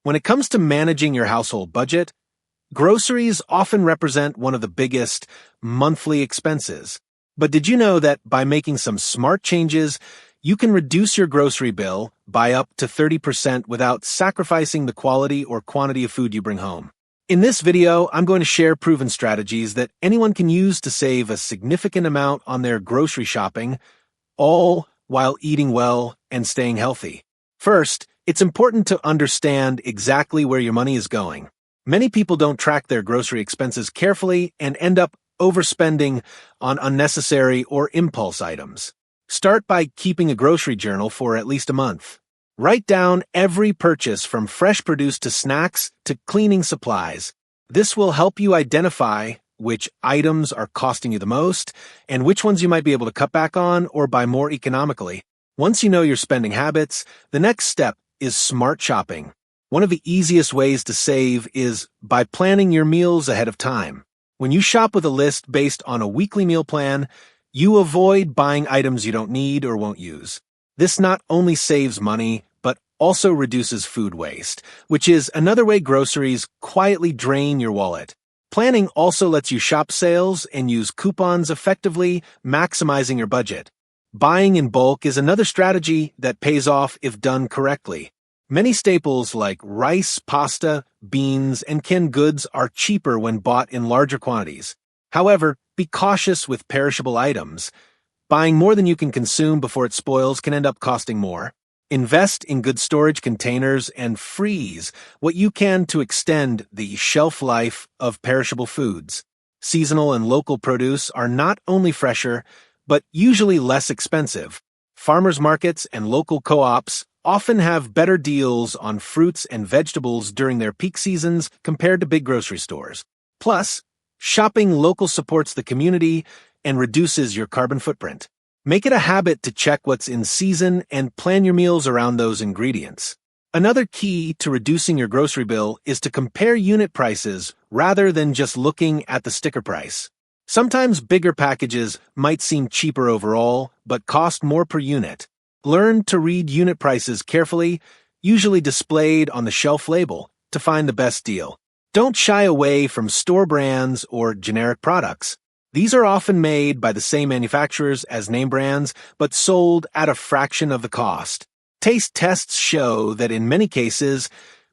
When it comes to managing your household budget, groceries often represent one of the biggest monthly expenses. But did you know that by making some smart changes, you can reduce your grocery bill by up to 30% without sacrificing the quality or quantity of food you bring home? In this video, I'm going to share proven strategies that anyone can use to save a significant amount on their grocery shopping, all while eating well and staying healthy. First, it's important to understand exactly where your money is going. Many people don't track their grocery expenses carefully and end up overspending on unnecessary or impulse items. Start by keeping a grocery journal for at least a month. Write down every purchase from fresh produce to snacks to cleaning supplies. This will help you identify which items are costing you the most and which ones you might be able to cut back on or buy more economically. Once you know your spending habits, the next step is smart shopping. One of the easiest ways to save is by planning your meals ahead of time. When you shop with a list based on a weekly meal plan, you avoid buying items you don't need or won't use. This not only saves money, but also reduces food waste, which is another way groceries quietly drain your wallet. Planning also lets you shop sales and use coupons effectively, maximizing your budget. Buying in bulk is another strategy that pays off if done correctly. Many staples like rice, pasta, beans, and canned goods are cheaper when bought in larger quantities. However, be cautious with perishable items. Buying more than you can consume before it spoils can end up costing more. Invest in good storage containers and freeze what you can to extend the shelf life of perishable foods. Seasonal and local produce are not only fresher, but usually less expensive. Farmers markets and local co-ops often have better deals on fruits and vegetables during their peak seasons compared to big grocery stores. Plus, shopping local supports the community and reduces your carbon footprint. Make it a habit to check what's in season and plan your meals around those ingredients. Another key to reducing your grocery bill is to compare unit prices rather than just looking at the sticker price. Sometimes bigger packages might seem cheaper overall, but cost more per unit. Learn to read unit prices carefully, usually displayed on the shelf label, to find the best deal. Don't shy away from store brands or generic products. These are often made by the same manufacturers as name brands, but sold at a fraction of the cost. Taste tests show that in many cases,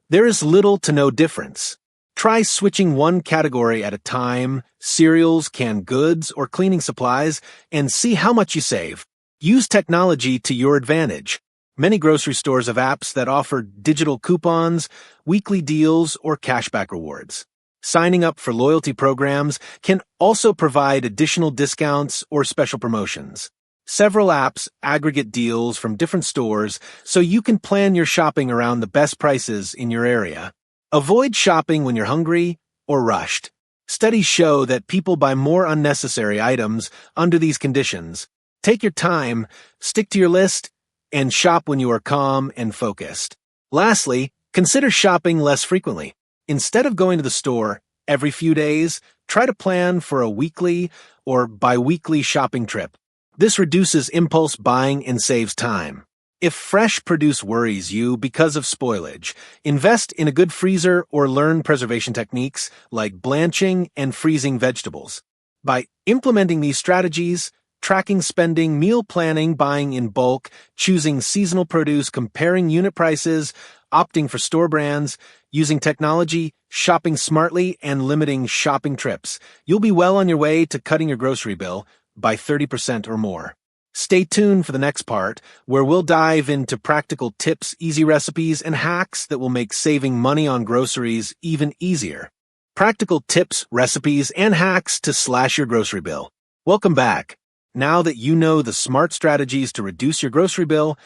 there is little to no difference. Try switching one category at a time, cereals, canned goods, or cleaning supplies, and see how much you save. Use technology to your advantage. Many grocery stores have apps that offer digital coupons, weekly deals, or cashback rewards. Signing up for loyalty programs can also provide additional discounts or special promotions. Several apps aggregate deals from different stores so you can plan your shopping around the best prices in your area. Avoid shopping when you're hungry or rushed. Studies show that people buy more unnecessary items under these conditions. Take your time, stick to your list, and shop when you are calm and focused. Lastly, consider shopping less frequently. Instead of going to the store every few days, try to plan for a weekly or bi-weekly shopping trip. This reduces impulse buying and saves time. If fresh produce worries you because of spoilage, invest in a good freezer or learn preservation techniques like blanching and freezing vegetables. By implementing these strategies, tracking spending, meal planning, buying in bulk, choosing seasonal produce, comparing unit prices, opting for store brands, using technology, shopping smartly, and limiting shopping trips, you'll be well on your way to cutting your grocery bill by 30% or more. Stay tuned for the next part, where we'll dive into practical tips, easy recipes, and hacks that will make saving money on groceries even easier. Practical tips, recipes, and hacks to slash your grocery bill. Welcome back. Now that you know the smart strategies to reduce your grocery bill,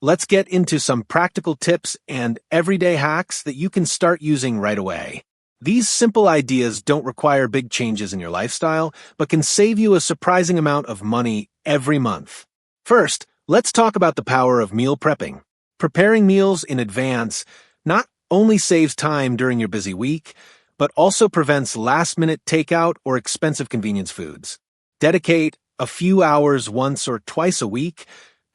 let's get into some practical tips and everyday hacks that you can start using right away. These simple ideas don't require big changes in your lifestyle, but can save you a surprising amount of money every month. First, let's talk about the power of meal prepping. Preparing meals in advance not only saves time during your busy week, but also prevents last-minute takeout or expensive convenience foods. Dedicate a few hours once or twice a week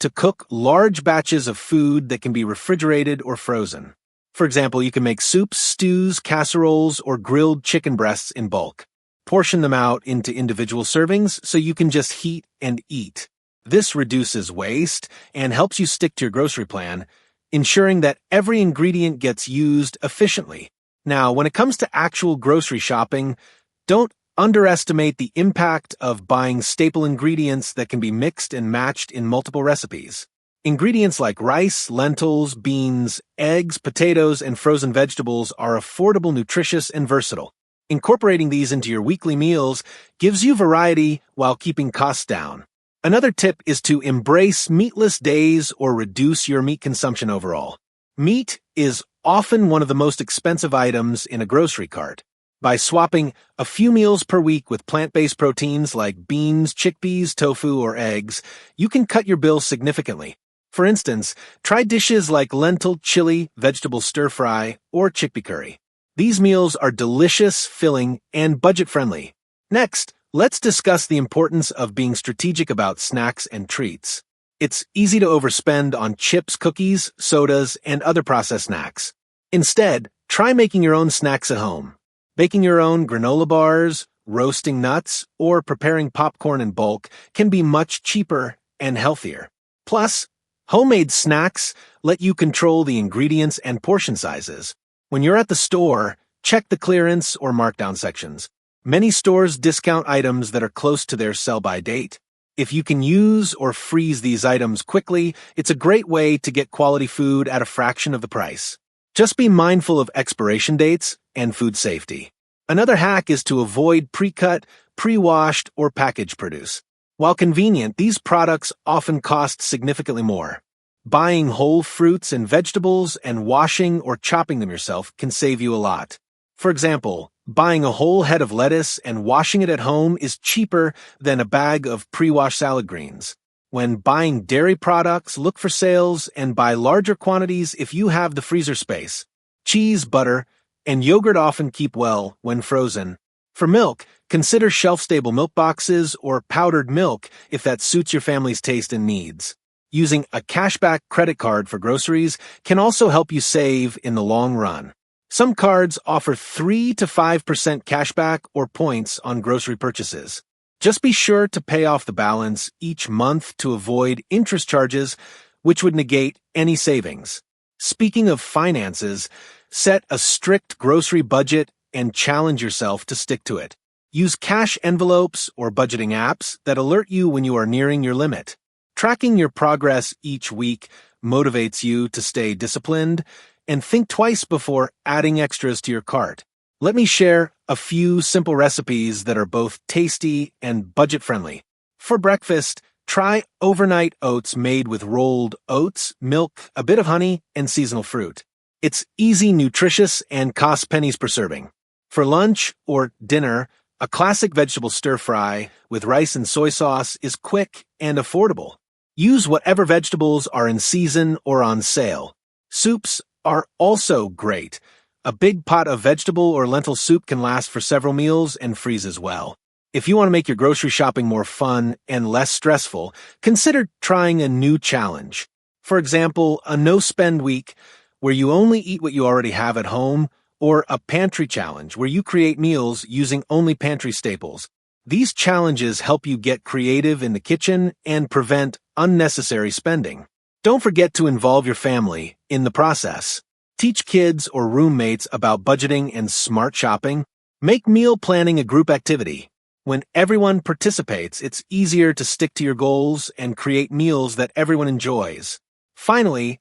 to cook large batches of food that can be refrigerated or frozen. For example, you can make soups, stews, casseroles, or grilled chicken breasts in bulk. Portion them out into individual servings so you can just heat and eat. This reduces waste and helps you stick to your grocery plan, ensuring that every ingredient gets used efficiently. Now, when it comes to actual grocery shopping, don't underestimate the impact of buying staple ingredients that can be mixed and matched in multiple recipes. Ingredients like rice, lentils, beans, eggs, potatoes, and frozen vegetables are affordable, nutritious, and versatile. Incorporating these into your weekly meals gives you variety while keeping costs down. Another tip is to embrace meatless days or reduce your meat consumption overall. Meat is often one of the most expensive items in a grocery cart. By swapping a few meals per week with plant-based proteins like beans, chickpeas, tofu, or eggs, you can cut your bill significantly. For instance, try dishes like lentil chili, vegetable stir-fry, or chickpea curry. These meals are delicious, filling, and budget-friendly. Next, let's discuss the importance of being strategic about snacks and treats. It's easy to overspend on chips, cookies, sodas, and other processed snacks. Instead, try making your own snacks at home. Baking your own granola bars, roasting nuts, or preparing popcorn in bulk can be much cheaper and healthier. Plus, homemade snacks let you control the ingredients and portion sizes. When you're at the store, check the clearance or markdown sections. Many stores discount items that are close to their sell-by date. If you can use or freeze these items quickly, it's a great way to get quality food at a fraction of the price. Just be mindful of expiration dates and food safety. Another hack is to avoid pre-cut, pre-washed, or packaged produce. While convenient, these products often cost significantly more. Buying whole fruits and vegetables and washing or chopping them yourself can save you a lot. For example, buying a whole head of lettuce and washing it at home is cheaper than a bag of pre-washed salad greens. When buying dairy products, look for sales and buy larger quantities if you have the freezer space. Cheese, butter, and yogurt often keep well when frozen. For milk, consider shelf-stable milk boxes or powdered milk if that suits your family's taste and needs. Using a cashback credit card for groceries can also help you save in the long run. Some cards offer 3 to 5% cashback or points on grocery purchases. Just be sure to pay off the balance each month to avoid interest charges, which would negate any savings. Speaking of finances, set a strict grocery budget and challenge yourself to stick to it. Use cash envelopes or budgeting apps that alert you when you are nearing your limit. Tracking your progress each week motivates you to stay disciplined and think twice before adding extras to your cart. Let me share a few simple recipes that are both tasty and budget-friendly. For breakfast, try overnight oats made with rolled oats, milk, a bit of honey, and seasonal fruit. It's easy, nutritious, and costs pennies per serving. For lunch or dinner, a classic vegetable stir-fry with rice and soy sauce is quick and affordable. Use whatever vegetables are in season or on sale. Soups are also great. A big pot of vegetable or lentil soup can last for several meals and freeze as well. If you want to make your grocery shopping more fun and less stressful, consider trying a new challenge. For example, a no-spend week where you only eat what you already have at home, or a pantry challenge where you create meals using only pantry staples. These challenges help you get creative in the kitchen and prevent unnecessary spending. Don't forget to involve your family in the process. Teach kids or roommates about budgeting and smart shopping. Make meal planning a group activity. When everyone participates, it's easier to stick to your goals and create meals that everyone enjoys. Finally,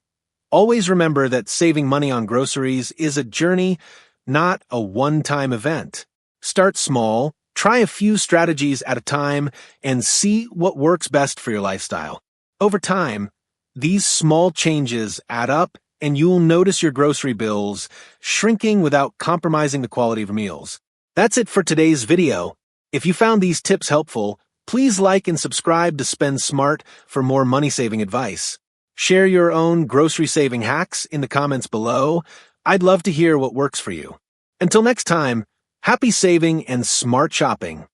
always remember that saving money on groceries is a journey, not a one-time event. Start small, try a few strategies at a time, and see what works best for your lifestyle. Over time, these small changes add up, and you'll notice your grocery bills shrinking without compromising the quality of your meals. That's it for today's video. If you found these tips helpful, please like and subscribe to Spend Smart for more money-saving advice. Share your own grocery-saving hacks in the comments below. I'd love to hear what works for you. Until next time, happy saving and smart shopping.